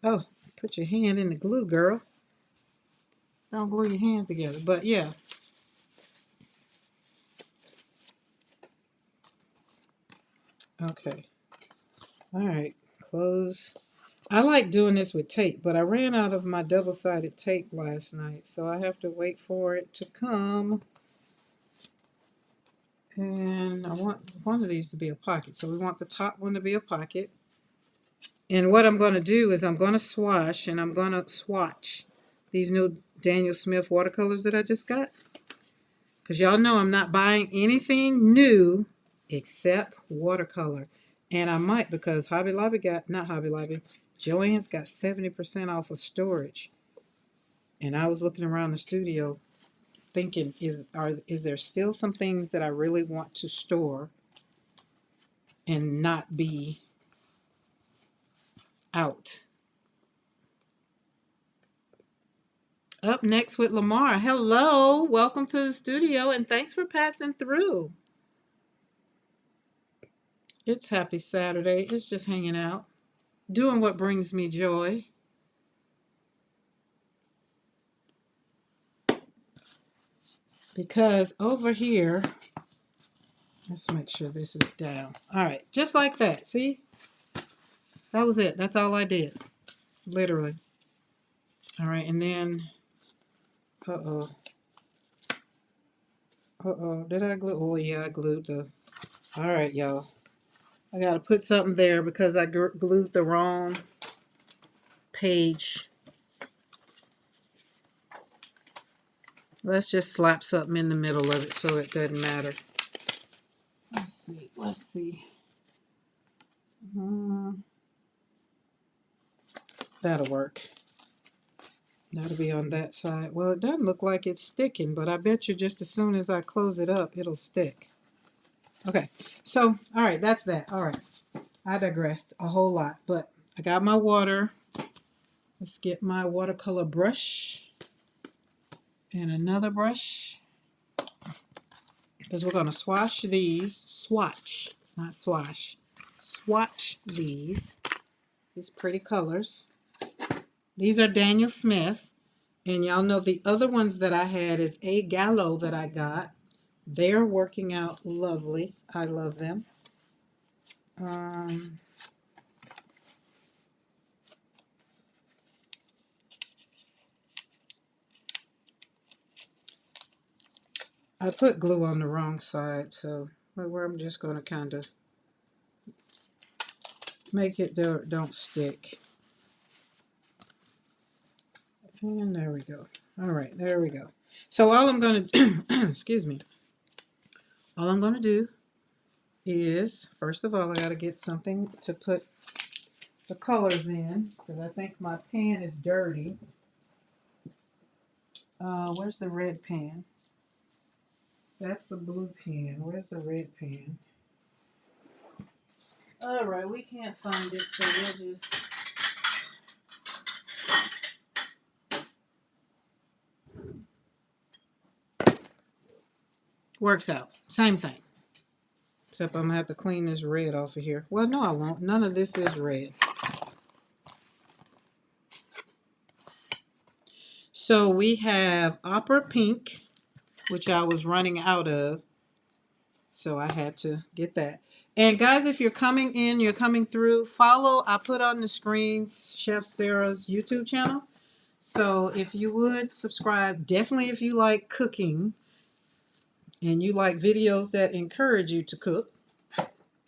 Oh, put your hand in the glue, girl. Don't glue your hands together. But yeah. Okay. All right. Close. I like doing this with tape, but I ran out of my double-sided tape last night, so I have to wait for it to come. And I want one of these to be a pocket. So we want the top one to be a pocket. And what I'm going to do is I'm going to swatch, and I'm going to swatch these new Daniel Smith watercolors that I just got. Because y'all know I'm not buying anything new except watercolor. And I might, because Hobby Lobby got, not Hobby Lobby, Joann's got 70% off of storage. And I was looking around the studio thinking, is there still some things that I really want to store and not be out? Up next with Lamar. Hello, welcome to the studio, and thanks for passing through. It's happy Saturday. It's just hanging out, doing what brings me joy. Because over here, let's make sure this is down. All right, just like that. See? That was it. That's all I did. Literally. All right, and then, uh-oh. Uh-oh, did I glue? Oh, yeah, I glued the, all right, y'all. I got to put something there because I glued the wrong page. Let's just slap something in the middle of it so it doesn't matter. Let's see. That'll work. That'll be on that side. Well, it doesn't look like it's sticking, but I bet you just as soon as I close it up, it'll stick. Okay, so, all right, that's that. All right, I digressed a whole lot, but I got my water. Let's get my watercolor brush and another brush. because we're going to swatch these. Swatch, not swash. Swatch these pretty colors. These are Daniel Smith. And y'all know the other ones that I had is A Gallo that I got. They're working out lovely. I love them. I put glue on the wrong side, so where I'm just going to kind of make it don't stick. And there we go. All right, there we go. So all I'm going to do, excuse me, all I'm going to do is, first of all, I got to get something to put the colors in, because I think my pan is dirty. Where's the red pan? That's the blue pan. Where's the red pan? All right, we can't find it, so we'll just... Works out. Same thing. Except I'm going to have to clean this red off of here. Well, no, I won't. None of this is red. So we have Opera Pink, which I was running out of. So I had to get that. And guys, if you're coming in, you're coming through, follow, I put on the screens, Chef Sarah's YouTube channel. So if you would subscribe, definitely if you like cooking and you like videos that encourage you to cook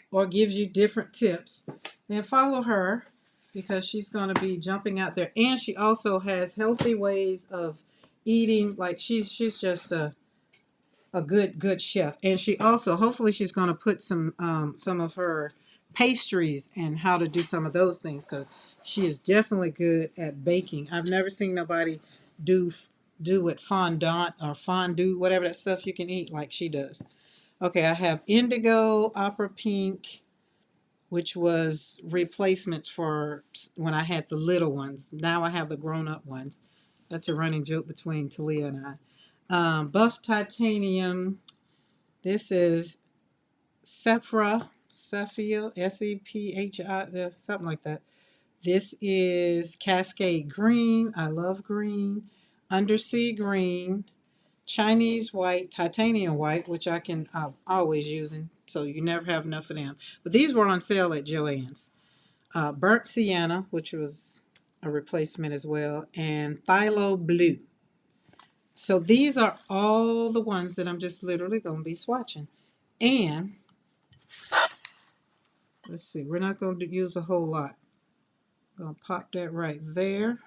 or gives you different tips, then follow her because she's going to be jumping out there. And she also has healthy ways of eating. Like she's just a good chef. And she also, hopefully she's going to put some of her pastries and how to do some of those things, because she is definitely good at baking. I've never seen nobody do it fondant or fondue, whatever that stuff you can eat, like she does. Okay, I have indigo, opera pink, which was replacements for when I had the little ones. Now I have the grown-up ones. That's a running joke between Talia and I. Buff titanium. This is Sephora, Sephi, something like that. This is Cascade Green. I love green. Undersea Green. Chinese White, Titanium White, which I'm always using, so you never have enough of them. But these were on sale at Joann's. Burnt Sienna, which was a replacement as well, and Phthalo Blue. So these are all the ones that I'm just literally going to be swatching. And let's see, we're not going to use a whole lot. I'm going to pop that right there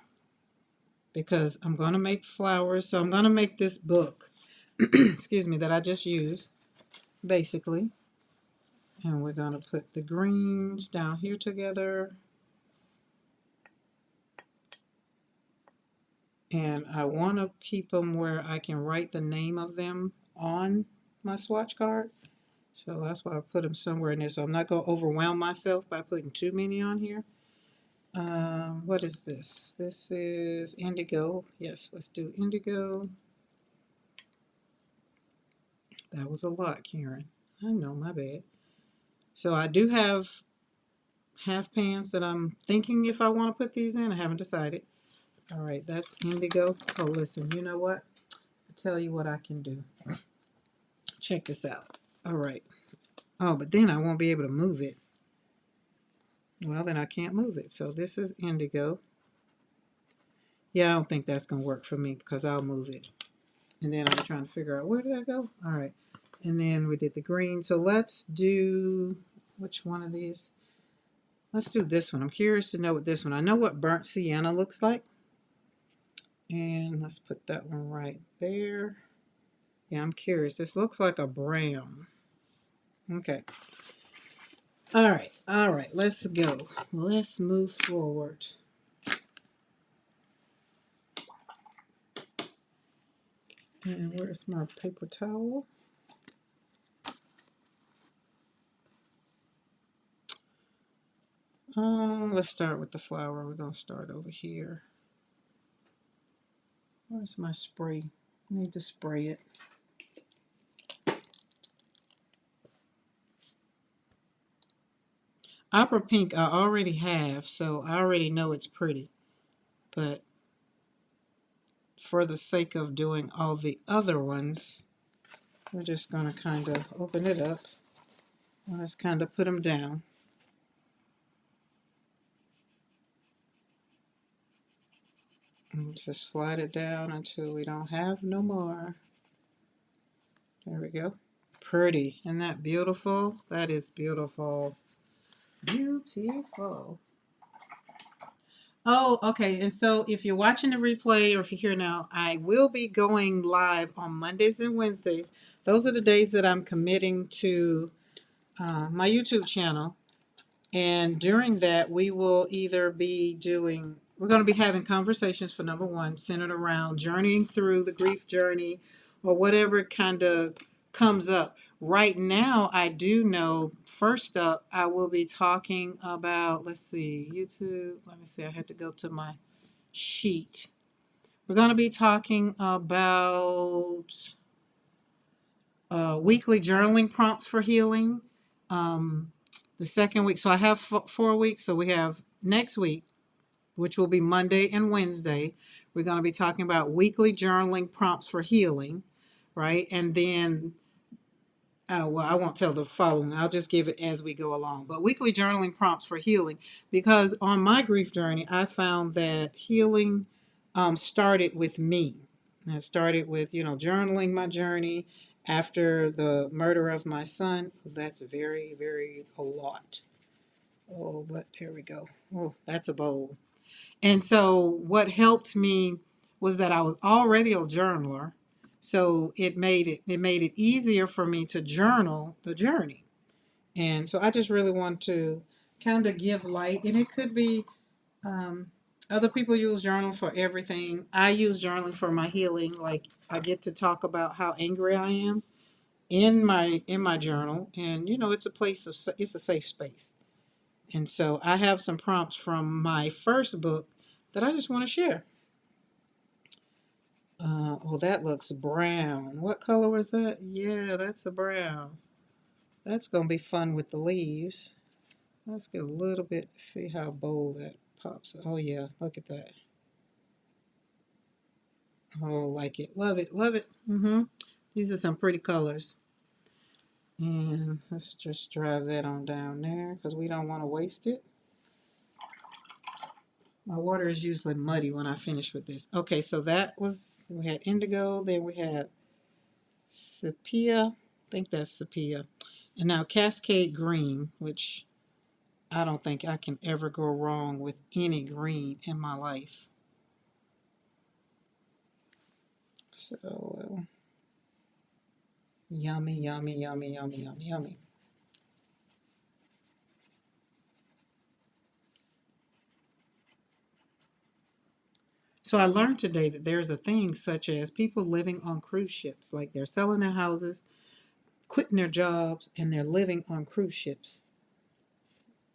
because I'm going to make flowers. So I'm going to make this book, excuse me, that I just used, basically. And we're going to put the greens down here together. And I want to keep them where I can write the name of them on my swatch card. So that's why I put them somewhere in there. So I'm not going to overwhelm myself by putting too many on here. What is this? This is indigo. Yes, let's do indigo. That was a lot, Karen. I know, my bad. So I do have half pans that I'm thinking if I want to put these in. I haven't decided. All right, that's indigo. Oh, listen, you know what? I'll tell you what I can do. Check this out. All right. Oh, but then I won't be able to move it. Well, then I can't move it. So this is indigo. Yeah, I don't think that's going to work for me because I'll move it. And then I'm trying to figure out, where did I go? All right. And then we did the green. So let's do, which one of these? Let's do this one. I'm curious to know what this one. I know what burnt sienna looks like. And let's put that one right there. Yeah, I'm curious. This looks like a brown. Okay. All right. All right. Let's go. Let's move forward. And where's my paper towel? Let's start with the flower. We're going to start over here. Where's my spray? I need to spray it. Opera pink I already have, so I already know it's pretty. But for the sake of doing all the other ones, we're just going to kind of open it up. Let's kind of put them down. And just slide it down until we don't have no more. There we go. Pretty. Isn't that beautiful? That is beautiful. Beautiful. Oh, okay. And so if you're watching the replay or if you're here now, I will be going live on Mondays and Wednesdays. Those are the days that I'm committing to my YouTube channel. And during that, we will either be we're going to be having conversations for number one, centered around journeying through the grief journey or whatever kind of comes up. Right now, I do know, first up, I will be talking about, let's see, YouTube. Let me see, I had to go to my sheet. We're going to be talking about weekly journaling prompts for healing. Um, the second week, so I have 4 weeks. So we have next week, which will be Monday and Wednesday. We're going to be talking about weekly journaling prompts for healing, right? And then well, I won't tell the following. I'll just give it as we go along. But weekly journaling prompts for healing, because on my grief journey, I found that healing started with me. And it started with, journaling my journey after the murder of my son. That's very, very a lot. Oh, but there we go. Oh, that's a bowl. And so what helped me was that I was already a journaler. So it made it easier for me to journal the journey. And so I just really want to kind of give light, and it could be other people use journal for everything. I use journaling for my healing. Like I get to talk about how angry I am in my journal, and it's a place it's a safe space. And so I have some prompts from my first book that I just want to share. Oh, that looks brown. What color was that? Yeah, that's a brown. That's going to be fun with the leaves. Let's get a little bit to see how bold that pops. Oh, yeah, look at that. Oh, like it. Love it. Love it. These are some pretty colors. And let's just drive that on down there because we don't want to waste it. My water is usually muddy when I finish with this. Okay, so we had indigo, then we had sepia. I think that's sepia. And now Cascade Green, which I don't think I can ever go wrong with any green in my life. So, yummy, yummy, yummy, yummy, yummy, yummy. So I learned today that there's a thing such as people living on cruise ships, like they're selling their houses, quitting their jobs, and they're living on cruise ships.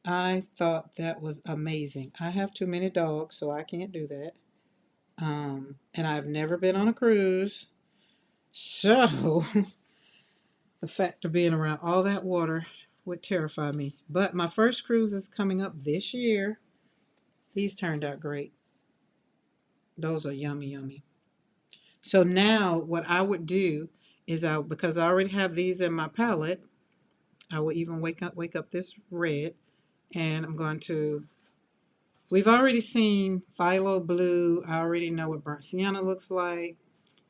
I thought that was amazing. I have too many dogs, so I can't do that. And I've never been on a cruise. So the fact of being around all that water would terrify me. But my first cruise is coming up this year. These turned out great. Those are yummy, yummy. So now what I would do is because I already have these in my palette, I will even wake up this red, and I'm going to. We've already seen phthalo blue. I already know what burnt sienna looks like.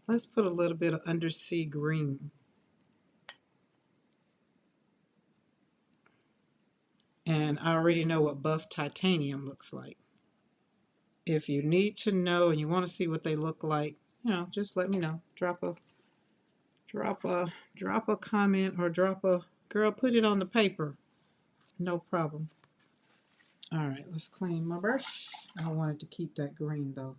Let's put a little bit of undersea green. And I already know what buff titanium looks like. If you need to know and you want to see what they look like, just let me know. Drop a comment or girl, put it on the paper. No problem. All right, let's clean my brush. I wanted to keep that green though.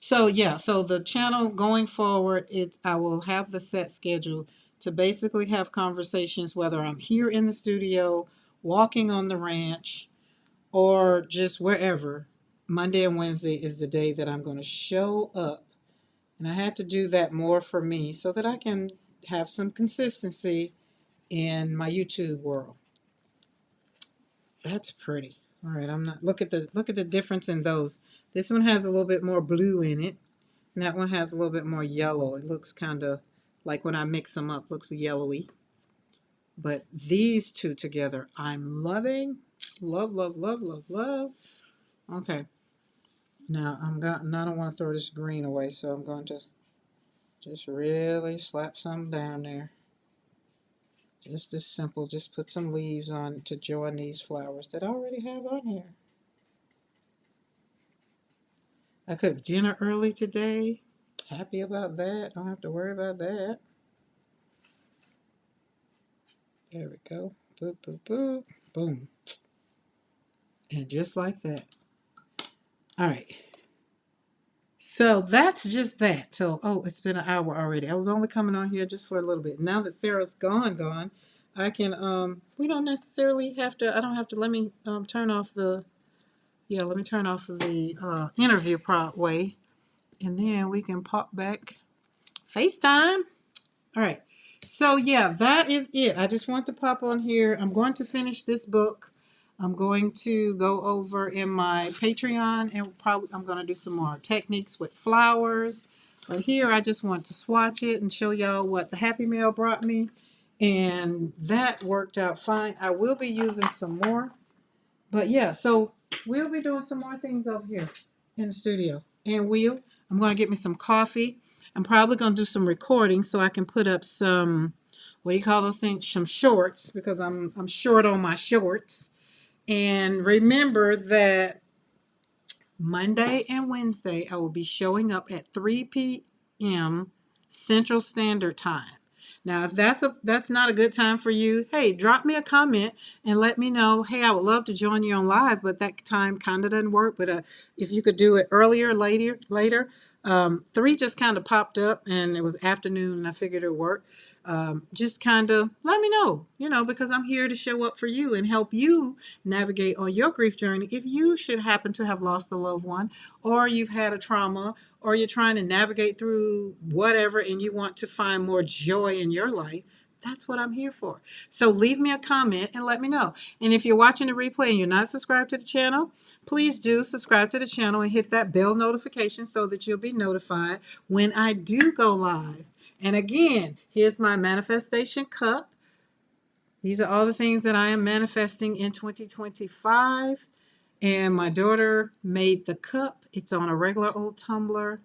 So yeah, so the channel going forward, I will have the set schedule to basically have conversations whether I'm here in the studio, walking on the ranch, or just wherever. Monday and Wednesday is the day that I'm going to show up. And I had to do that more for me so that I can have some consistency in my YouTube world. That's pretty. All right, I'm not look at the difference in those. This one has a little bit more blue in it, and that one has a little bit more yellow. It looks kind of like when I mix them up, looks yellowy. But these two together, I'm loving. Love, love, love, love, love. Okay. Now I don't want to throw this green away, so I'm going to just really slap some down there. Just as simple, just put some leaves on to join these flowers that I already have on here. I cooked dinner early today. Happy about that. Don't have to worry about that. There we go. Boop, boop, boop. Boom. And just like that. All right. So that's just that. So, oh, it's been an hour already. I was only coming on here just for a little bit. Now that Sarah's gone, I can, we don't necessarily have to, I don't have to, let me turn off the, yeah, let me turn off the interview way. And then we can pop back FaceTime. All right. So yeah, that is it. I just want to pop on here. I'm going to finish this book. I'm going to go over in my Patreon and probably I'm going to do some more techniques with flowers. But here I just want to swatch it and show y'all what the Happy Mail brought me. And that worked out fine. I will be using some more. But yeah, so we'll be doing some more things over here in the studio. And I'm going to get me some coffee. I'm probably going to do some recording so I can put up some, what do you call those things? Some shorts, because I'm short on my shorts. And remember that Monday and Wednesday I will be showing up at 3 p.m. Central Standard Time. Now, if that's not a good time for you, hey, drop me a comment and let me know. Hey, I would love to join you on live, but that time kind of doesn't work. But if you could do it earlier, later. 3 just kind of popped up, and it was afternoon, and I figured it would work. Just kind of let me know, because I'm here to show up for you and help you navigate on your grief journey. If you should happen to have lost a loved one, or you've had a trauma, or you're trying to navigate through whatever and you want to find more joy in your life, that's what I'm here for. So leave me a comment and let me know. And if you're watching the replay and you're not subscribed to the channel, please do subscribe to the channel and hit that bell notification so that you'll be notified when I do go live. And again, here's my manifestation cup. These are all the things that I am manifesting in 2025. And my daughter made the cup. It's on a regular old tumbler.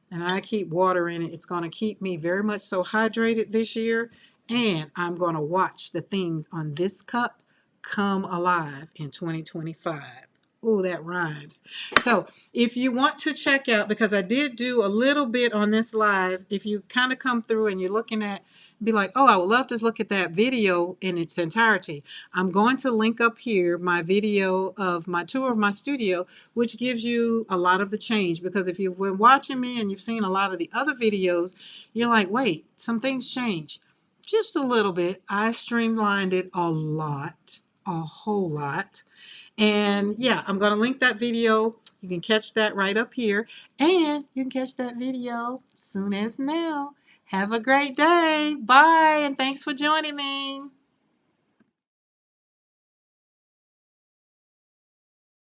And I keep water in it. It's going to keep me very much so hydrated this year. And I'm going to watch the things on this cup come alive in 2025. Oh, that rhymes. So if you want to check out, because I did do a little bit on this live, if you kind of come through and you're looking at, be like, oh, I would love to look at that video in its entirety. I'm going to link up here my video of my tour of my studio, which gives you a lot of the change. Because if you've been watching me and you've seen a lot of the other videos, you're like, wait, some things change. Just a little bit. I streamlined it a lot, a whole lot. And yeah, I'm going to link that video. You can catch that right up here. And you can catch that video soon as now. Have a great day. Bye. And thanks for joining me.